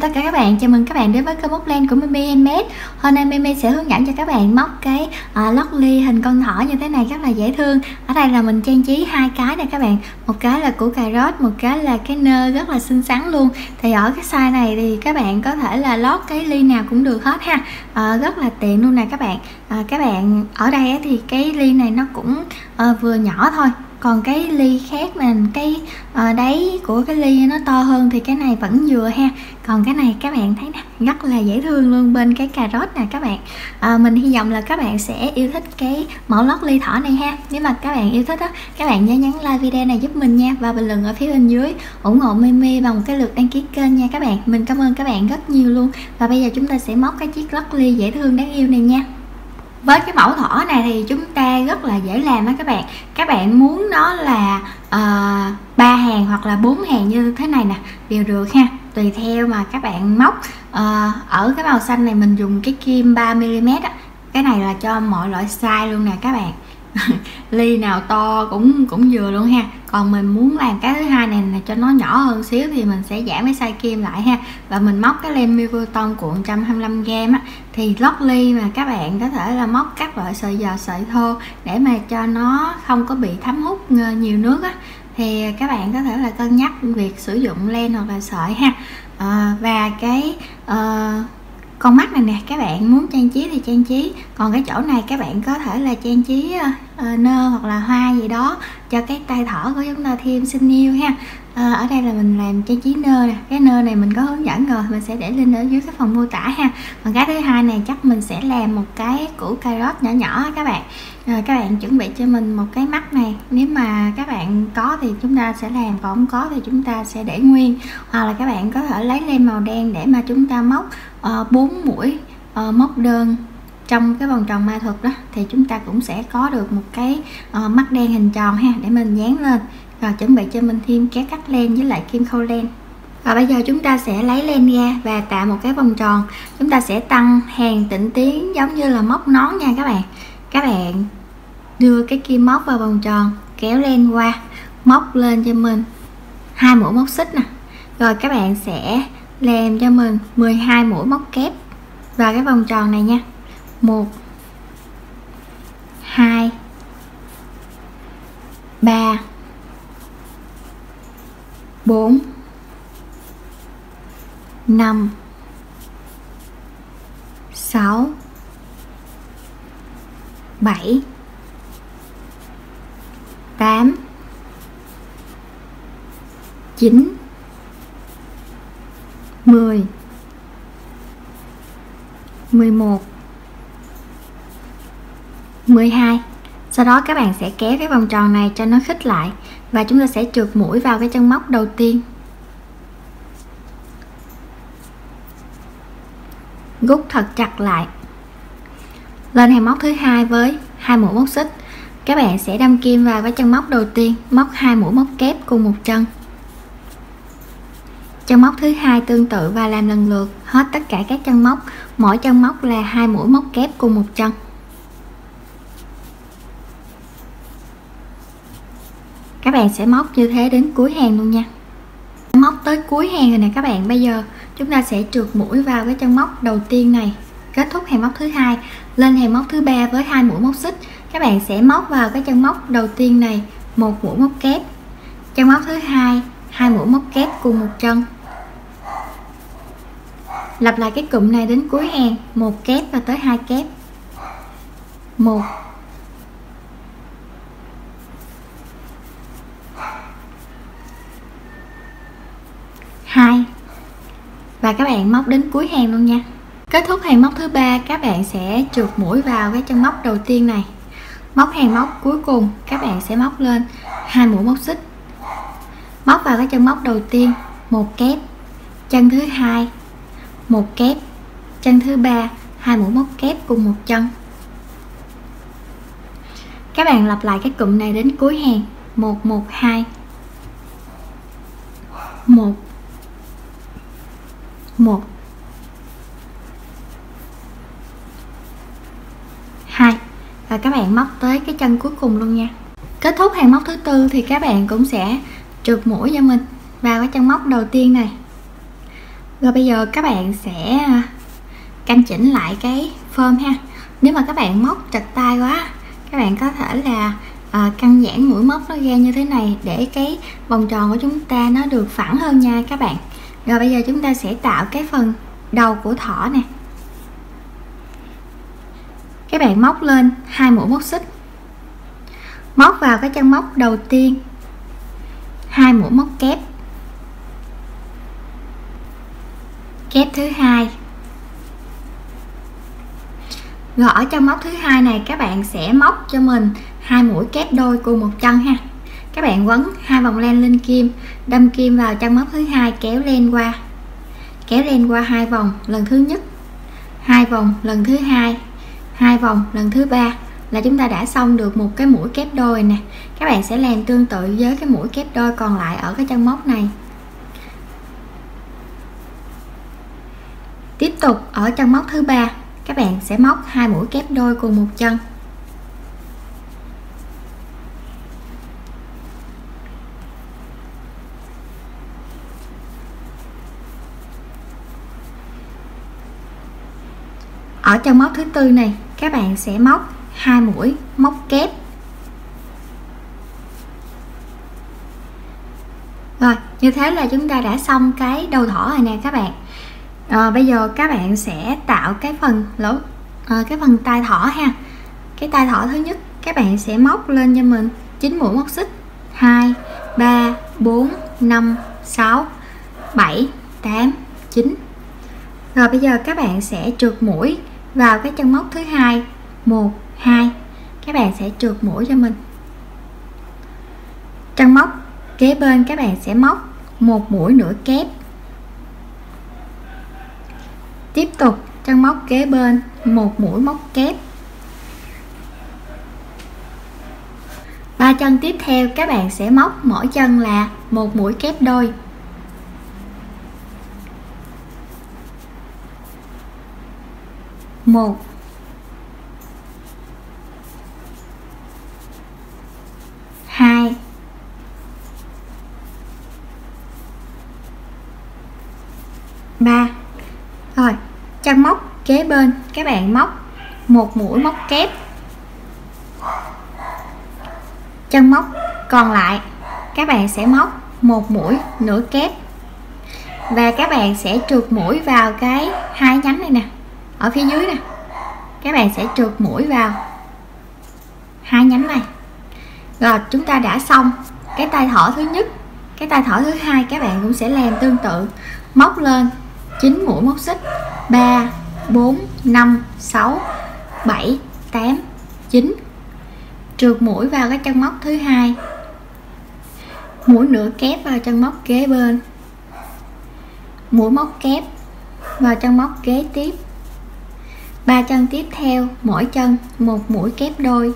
tất cả các bạn, chào mừng các bạn đến với kênh móc len của Mimi Handmade. Hôm nay Mimi sẽ hướng dẫn cho các bạn móc cái lót ly hình con thỏ như thế này rất là dễ thương. Ở đây là mình trang trí hai cái nè các bạn, một cái là củ cà rốt, một cái là cái nơ rất là xinh xắn luôn. Thì ở cái size này thì các bạn có thể là lót cái ly nào cũng được hết ha, rất là tiện luôn nè các bạn. Các bạn ở đây thì cái ly này nó cũng vừa nhỏ thôi, còn cái ly khác mà cái đáy của cái ly nó to hơn thì cái này vẫn vừa ha. Còn cái này các bạn thấy nè, rất là dễ thương luôn, bên cái cà rốt nè các bạn. Mình hy vọng là các bạn sẽ yêu thích cái mẫu lót ly thỏ này ha. Nếu mà các bạn yêu thích đó, các bạn nhớ nhấn like video này giúp mình nha, và bình luận ở phía bên dưới ủng hộ Mimi bằng một cái lượt đăng ký kênh nha các bạn. Mình cảm ơn các bạn rất nhiều luôn. Và bây giờ chúng ta sẽ móc cái chiếc lót ly dễ thương đáng yêu này nha. Với cái mẫu thỏ này thì chúng ta rất là dễ làm á các bạn. Các bạn muốn nó là 3 hàng hoặc là 4 hàng như thế này nè đều được ha, tùy theo mà các bạn móc. Ở cái màu xanh này mình dùng cái kim 3mm á, cái này là cho mọi loại size luôn nè các bạn. Ly nào to cũng vừa luôn ha. Còn mình muốn làm cái thứ hai này là cho nó nhỏ hơn xíu thì mình sẽ giảm cái size kim lại ha. Và mình móc cái len Milton cuộn 125g á, thì lót ly mà các bạn có thể là móc các loại sợi giò sợi thô để mà cho nó không có bị thấm hút nhiều nước á, thì các bạn có thể là cân nhắc việc sử dụng len hoặc là sợi ha. Và cái con mắt này nè, các bạn muốn trang trí thì trang trí, còn cái chỗ này các bạn có thể là trang trí nơ hoặc là hoa gì đó cho cái tay thỏ của chúng ta thêm xinh yêu ha. Ở đây là mình làm trang trí nơ nè, cái nơ này mình có hướng dẫn rồi, mình sẽ để link ở dưới cái phần mô tả ha. Còn cái thứ hai này chắc mình sẽ làm một cái củ cà rốt nhỏ nhỏ các bạn. Các bạn chuẩn bị cho mình một cái mắt này, nếu mà các bạn có thì chúng ta sẽ làm, còn không có thì chúng ta sẽ để nguyên, hoặc là các bạn có thể lấy len màu đen để mà chúng ta móc 4 mũi móc đơn trong cái vòng tròn ma thuật đó, thì chúng ta cũng sẽ có được một cái mắt đen hình tròn ha, để mình dán lên. Rồi chuẩn bị cho mình thêm kéo cắt len với lại kim khâu len. Và bây giờ chúng ta sẽ lấy len ra và tạo một cái vòng tròn. Chúng ta sẽ tăng hàng tịnh tiến giống như là móc nón nha các bạn. Các bạn đưa cái kim móc vào vòng tròn, kéo len qua, móc lên cho mình 2 mũi móc xích nè. Rồi các bạn sẽ làm cho mình 12 mũi móc kép vào cái vòng tròn này nha. 1 2 3 4 5 6 7 8 9 10 11 12. Sau đó các bạn sẽ kéo cái vòng tròn này cho nó khít lại, và chúng ta sẽ trượt mũi vào cái chân móc đầu tiên, rút thật chặt lại. Lên hàng móc thứ hai với 2 mũi móc xích, các bạn sẽ đâm kim vào cái chân móc đầu tiên, móc 2 mũi móc kép cùng một chân. Chân móc thứ hai tương tự và làm lần lượt hết tất cả các chân móc, mỗi chân móc là 2 mũi móc kép cùng một chân. Các bạn sẽ móc như thế đến cuối hàng luôn nha. Móc tới cuối hàng rồi nè các bạn. Bây giờ chúng ta sẽ trượt mũi vào cái chân móc đầu tiên này, kết thúc hàng móc thứ hai. Lên hàng móc thứ ba với 2 mũi móc xích, các bạn sẽ móc vào cái chân móc đầu tiên này 1 mũi móc kép, chân móc thứ hai 2 mũi móc kép cùng một chân. Lặp lại cái cụm này đến cuối hàng, 1 kép và tới 2 kép. 1 2, và các bạn móc đến cuối hàng luôn nha. Kết thúc hàng móc thứ ba, các bạn sẽ trượt mũi vào cái chân móc đầu tiên này, móc hàng móc cuối cùng, các bạn sẽ móc lên 2 mũi móc xích, móc vào cái chân móc đầu tiên 1 kép, chân thứ hai 1 kép, chân thứ ba 2 mũi móc kép cùng một chân. Các bạn lặp lại cái cụm này đến cuối hàng, 1 1 2 1 1 2, và các bạn móc tới cái chân cuối cùng luôn nha. Kết thúc hàng móc thứ tư thì các bạn cũng sẽ trượt mũi cho mình vào cái chân móc đầu tiên này, Rồi bây giờ các bạn sẽ căn chỉnh lại cái phơm ha. Nếu mà các bạn móc chặt tay quá, các bạn có thể là căng giãn mũi móc nó ra như thế này để cái vòng tròn của chúng ta nó được phẳng hơn nha các bạn. Rồi bây giờ chúng ta sẽ tạo cái phần đầu của thỏ nè. Các bạn móc lên 2 mũi móc xích, móc vào cái chân móc đầu tiên 2 mũi móc kép, kép thứ hai. Rồi ở trong móc thứ hai này các bạn sẽ móc cho mình 2 mũi kép đôi cùng một chân ha. Các bạn quấn 2 vòng len lên kim, đâm kim vào chân móc thứ hai, kéo len qua 2 vòng lần thứ nhất, 2 vòng lần thứ hai, 2 vòng lần thứ ba là chúng ta đã xong được một cái mũi kép đôi nè. Các bạn sẽ làm tương tự với cái mũi kép đôi còn lại ở cái chân móc này. Tiếp tục ở chân móc thứ ba các bạn sẽ móc 2 mũi kép đôi cùng một chân. Ở chân móc thứ tư này các bạn sẽ móc 2 mũi móc kép. Rồi như thế là chúng ta đã xong cái đầu thỏ rồi nè các bạn. Bây giờ các bạn sẽ tạo cái phần lỗ cái phần tai thỏ ha. Cái tai thỏ thứ nhất các bạn sẽ móc lên cho mình 9 mũi móc xích, 2 3 4 5 6 7 8 9. Rồi bây giờ các bạn sẽ trượt mũi vào cái chân móc thứ hai 1 2. Các bạn sẽ trượt mũi cho mình. Chân móc kế bên các bạn sẽ móc 1 mũi nửa kép. Tiếp tục chân móc kế bên 1 mũi móc kép. 3 chân tiếp theo các bạn sẽ móc mỗi chân là 1 mũi kép đôi. Một, hai, ba. Rồi chân móc kế bên các bạn móc 1 mũi móc kép. Chân móc còn lại các bạn sẽ móc 1 mũi nửa kép và các bạn sẽ trượt mũi vào cái hai nhánh này nè, ở phía dưới nè. Các bạn sẽ trượt mũi vào hai nhánh này. Rồi chúng ta đã xong cái tai thỏ thứ nhất. Cái tai thỏ thứ hai các bạn cũng sẽ làm tương tự, móc lên 9 mũi móc xích, 3 4 5 6 7 8 9. Trượt mũi vào cái chân móc thứ hai, mũi nửa kép vào chân móc kế bên, mũi móc kép vào chân móc kế tiếp. 3 chân tiếp theo mỗi chân 1 mũi kép đôi.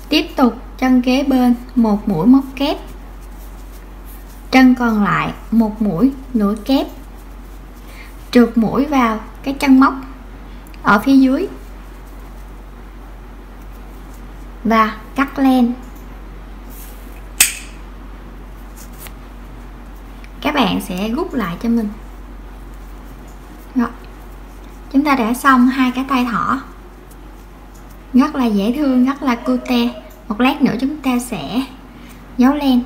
Tiếp tục chân kế bên 1 mũi móc kép. Chân còn lại 1 mũi nửa kép. Trượt mũi vào cái chân móc ở phía dưới và cắt len. Các bạn sẽ rút lại cho mình. Rồi chúng ta đã xong hai cái tai thỏ, rất là dễ thương, rất là cute. Một lát nữa chúng ta sẽ giấu len.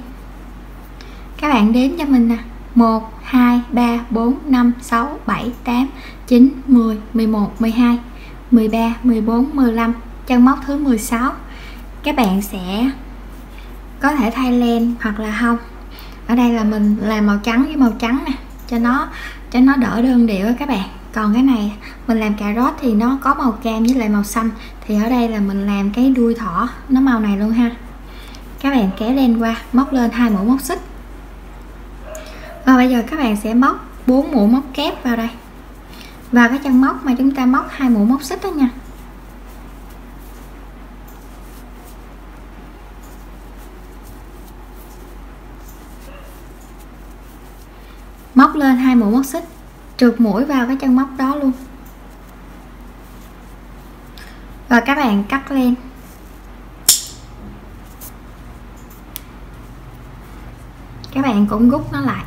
Các bạn đếm cho mình nè: 1 2 3 4 5 6 7 8 9 10 11 12 13 14 15. Chân móc thứ 16 các bạn sẽ có thể thay len hoặc là không. Ở đây là mình làm màu trắng với màu trắng nè, cho nó đỡ đơn điệu đó các bạn. Còn cái này mình làm cà rốt thì nó có màu cam với lại màu xanh, thì ở đây là mình làm cái đuôi thỏ nó màu này luôn ha. Các bạn kéo len qua, móc lên 2 mũi móc xích. Và bây giờ các bạn sẽ móc 4 mũi móc kép vào đây, vào cái chân móc mà chúng ta móc 2 mũi móc xích đó nha. Móc lên 2 mũi móc xích, trượt mũi vào cái chân móc đó luôn. Rồi các bạn cắt len. Các bạn cũng rút nó lại.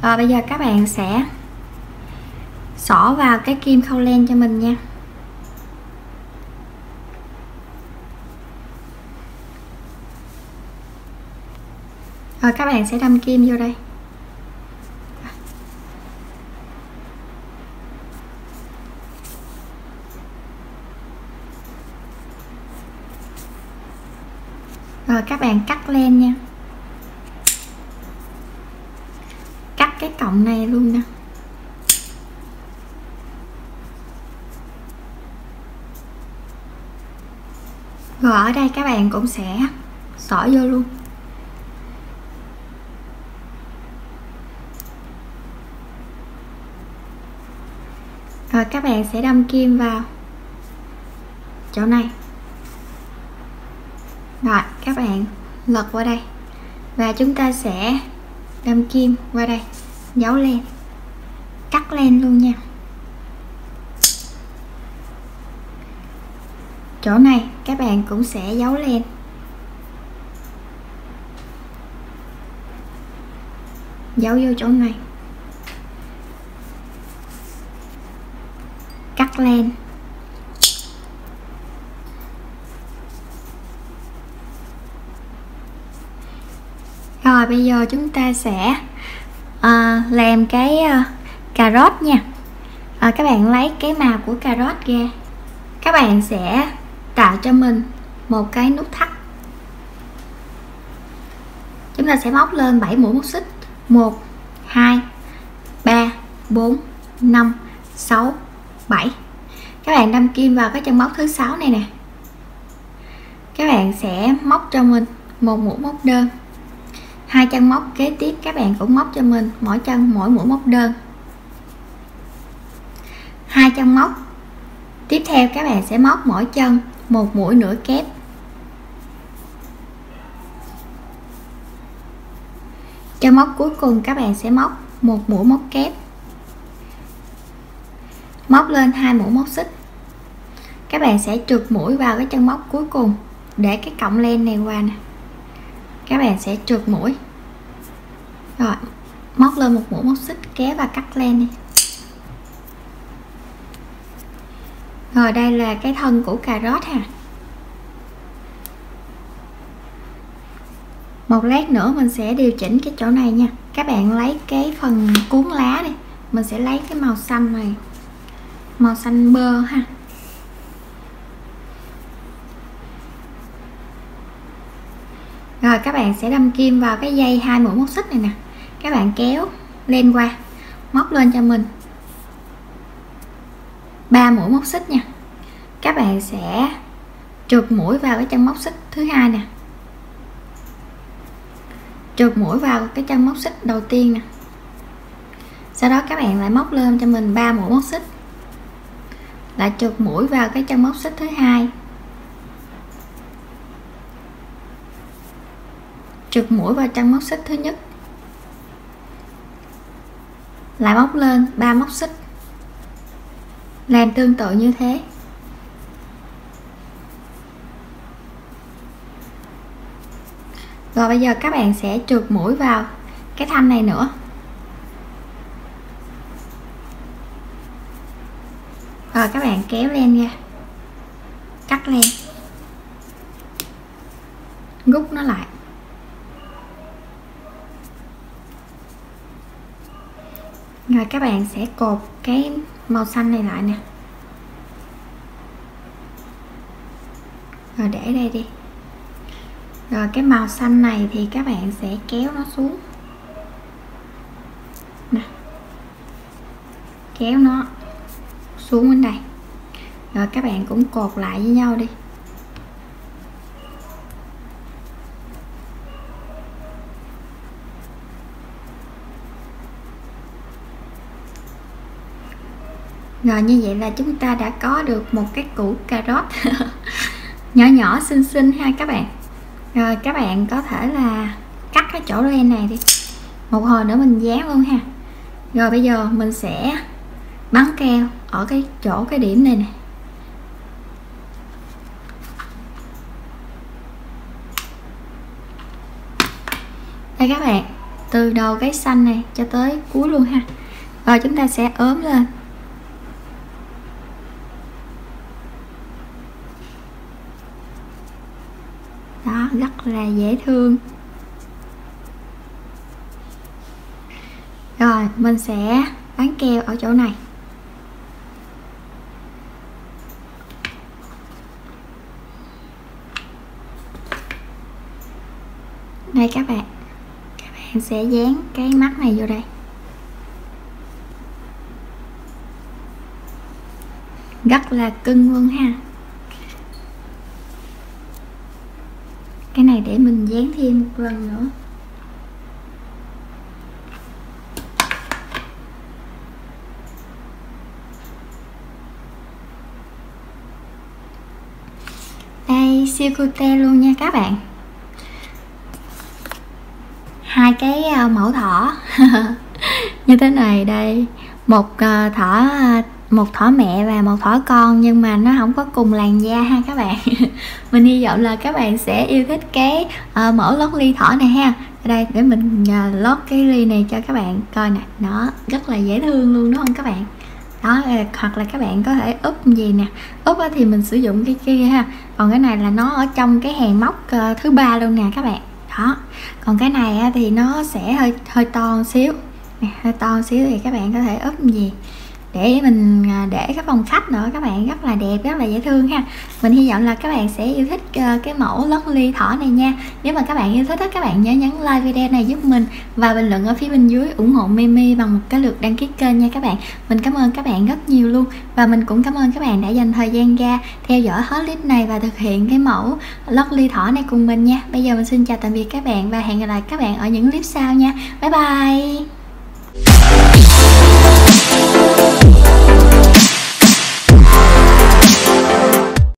Rồi bây giờ các bạn sẽ xỏ vào cái kim khâu len cho mình nha. Rồi các bạn sẽ đâm kim vô đây. Rồi các bạn cắt len nha. Cắt cái cọng này luôn nè. Rồi ở đây các bạn cũng sẽ xỏ vô luôn. Rồi các bạn sẽ đâm kim vào chỗ này. Rồi các bạn lật qua đây và chúng ta sẽ đâm kim qua đây, giấu len, cắt len luôn nha. Chỗ này các bạn cũng sẽ giấu len. Giấu vô chỗ này. Cắt len. Rồi bây giờ chúng ta sẽ làm cái cà rốt nha. Các bạn lấy cái màu của cà rốt ra. Các bạn sẽ tạo cho mình một cái nút thắt. Chúng ta sẽ móc lên 7 mũi móc xích. 1 2 3 4 5 6 7. Các bạn đâm kim vào cái chân móc thứ 6 này nè. Các bạn sẽ móc cho mình một mũi móc đơn. Hai chân móc kế tiếp các bạn cũng móc cho mình mỗi chân mỗi mũi móc đơn. Hai chân móc tiếp theo các bạn sẽ móc mỗi chân một mũi nửa kép. Chân móc cuối cùng các bạn sẽ móc một mũi móc kép. Móc lên 2 mũi móc xích. Các bạn sẽ trượt mũi vào cái chân móc cuối cùng để cái cọng len này qua nè. Các bạn sẽ trượt mũi. Rồi móc lên một mũi móc xích, kéo và cắt len đi. Rồi đây là cái thân của cà rốt ha. Một lát nữa mình sẽ điều chỉnh cái chỗ này nha. Các bạn lấy cái phần cuốn lá đi. Mình sẽ lấy cái màu xanh này, màu xanh bơ ha. Rồi các bạn sẽ đâm kim vào cái dây 2 mũi móc xích này nè. Các bạn kéo len qua, móc lên cho mình 3 mũi móc xích nha. Các bạn sẽ trượt mũi vào cái chân móc xích thứ hai nè. Trượt mũi vào cái chân móc xích đầu tiên nè. Sau đó các bạn lại móc lên cho mình 3 mũi móc xích. Lại trượt mũi vào cái chân móc xích thứ hai. Trượt mũi vào chân móc xích thứ nhất. Lại móc lên 3 móc xích. Làm tương tự như thế. Rồi bây giờ các bạn sẽ trượt mũi vào cái thanh này nữa. Rồi các bạn kéo len ra, cắt len, rút nó lại. Rồi các bạn sẽ cột cái màu xanh này lại nè. Rồi để đây đi. Rồi cái màu xanh này thì các bạn sẽ kéo nó xuống nè. Kéo nó xuống bên đây. Rồi các bạn cũng cột lại với nhau đi. Rồi như vậy là chúng ta đã có được một cái củ cà rốt nhỏ nhỏ xinh xinh ha các bạn. Rồi các bạn có thể là cắt cái chỗ len này đi. Một hồi nữa mình dán luôn ha. Rồi bây giờ mình sẽ bắn keo ở cái chỗ cái điểm này nè. Đây các bạn, từ đầu cái xanh này cho tới cuối luôn ha. Rồi chúng ta sẽ ốm lên. Đó, rất là dễ thương. Rồi mình sẽ bắn keo ở chỗ này. Đây các bạn sẽ dán cái mắt này vô đây. Rất là cưng luôn ha. Cái này để mình dán thêm một lần nữa. Đây, siêu cute luôn nha các bạn. Hai cái mẫu thỏ như thế này đây, một thỏ mẹ và một thỏ con, nhưng mà nó không có cùng làn da ha các bạn. Mình hy vọng là các bạn sẽ yêu thích cái mẫu lót ly thỏ này ha. Ở đây để mình lót cái ly này cho các bạn coi nè, nó rất là dễ thương luôn đúng không các bạn. Đó, hoặc là các bạn có thể úp gì nè, úp thì mình sử dụng cái kia ha, còn cái này là nó ở trong cái hàng móc thứ 3 luôn nè các bạn. Đó, còn cái này thì nó sẽ hơi to xíu nè, hơi to xíu thì các bạn có thể úp gì để mình để cái phòng khách nữa các bạn, rất là đẹp, rất là dễ thương ha. Mình hy vọng là các bạn sẽ yêu thích cái mẫu lót ly thỏ này nha. Nếu mà các bạn yêu thích các bạn nhớ nhấn like video này giúp mình và bình luận ở phía bên dưới ủng hộ Mimi bằng một cái lượt đăng ký kênh nha các bạn. Mình cảm ơn các bạn rất nhiều luôn, và mình cũng cảm ơn các bạn đã dành thời gian ra theo dõi hết clip này và thực hiện cái mẫu lót ly thỏ này cùng mình nha. Bây giờ mình xin chào tạm biệt các bạn và hẹn gặp lại các bạn ở những clip sau nha. Bye bye.